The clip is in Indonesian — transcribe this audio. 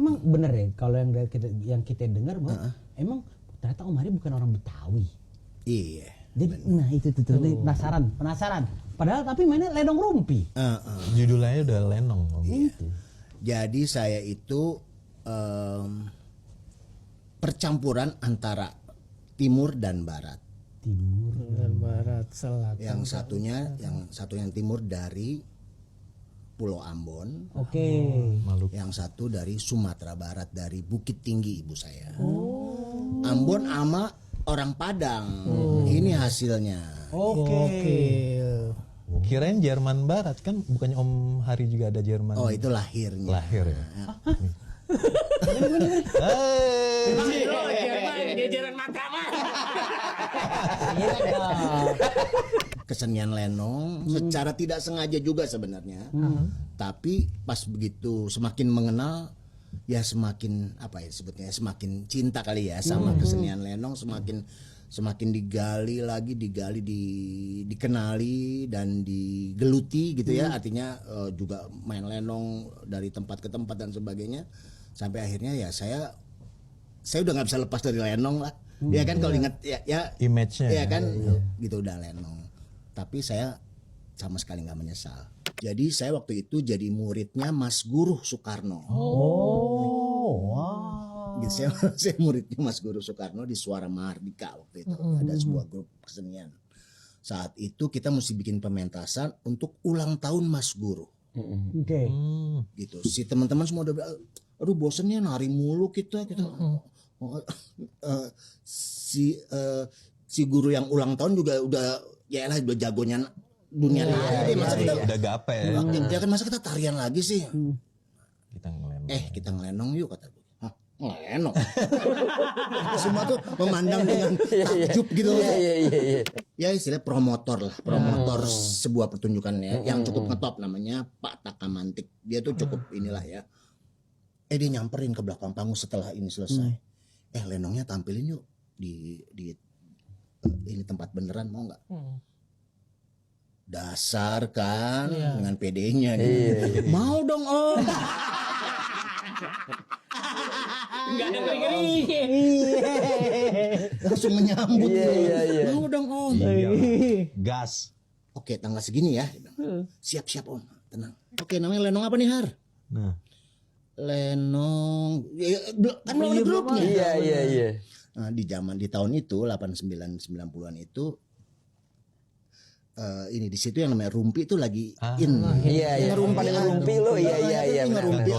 emang bener ya kalau yang kita dengar bahwa emang ternyata Om Hari bukan orang Betawi. Iya. Jadi nah itu tuh penasaran. Padahal tapi mainnya lenong rumpi. Judulnya udah lenong. Itu. Jadi saya itu percampuran antara timur dan barat. Timur dan barat, selatan. Yang satu yang timur dari Pulau Ambon. Oke. Maluku. Yang satu dari Sumatera Barat, dari Bukit Tinggi ibu saya. Ambon ama orang Padang. Ini hasilnya. Oke. Kirain Jerman Barat kan, bukannya Om Hari juga ada Jerman. Oh itu lahirnya. Lahir ya. Jajaran Mataram. Kesenian lenong secara tidak sengaja juga sebenarnya. Tapi pas begitu semakin mengenal, ya semakin apa ya sebutnya, semakin cinta kali ya sama kesenian lenong, semakin digali lagi, dikenali dan digeluti gitu ya. Artinya juga main lenong dari tempat ke tempat dan sebagainya, sampai akhirnya ya saya udah nggak bisa lepas dari lenong lah. Ya kan kalau ingat ya image-nya. ya kan gitu udah lenong. Tapi saya sama sekali nggak menyesal. Jadi saya waktu itu jadi muridnya Mas Guru Soekarno. Gitu, saya muridnya Mas Guru Soekarno di Suara Mahardika waktu itu. Ada sebuah grup kesenian. Saat itu kita mesti bikin pementasan untuk ulang tahun Mas Guru. Oke. Gitu. Si teman-teman semua udah bilang, aduh bosennya nari mulu kita. Si guru yang ulang tahun juga udah ya lah udah jagonya dunia nari. Masa kita Udah gape ya. ya kan masa kita tarian lagi sih. Kita ngelenong. Kita ngelenong yuk kata gue. Hah, ngelenong. Semua tuh memandang dengan takjub gitu. Ya istilah promotor lah, promotor sebuah pertunjukan ya, yang cukup ngetop namanya Pak Takamantik. Dia tuh cukup inilah ya. Dia nyamperin ke belakang panggung setelah ini selesai. Lenongnya tampilin yuk di ini tempat beneran, mau nggak? Dasar kan dengan PD-nya gitu. Mau dong Om. Enggak ada ngeri-ngeri. Langsung menyambut. Mau dong Om. Gas. Oke, tanggal segini ya. Siap-siap Om, tenang. Oke, namanya lenong apa nih Har? Nah, lenong kan belum ada grupnya. Iya. Nah, di tahun itu 89 90-an itu ini di situ yang namanya rumpi itu lagi in. Iya. Paling rumpi lo. Iya. Ngerumpi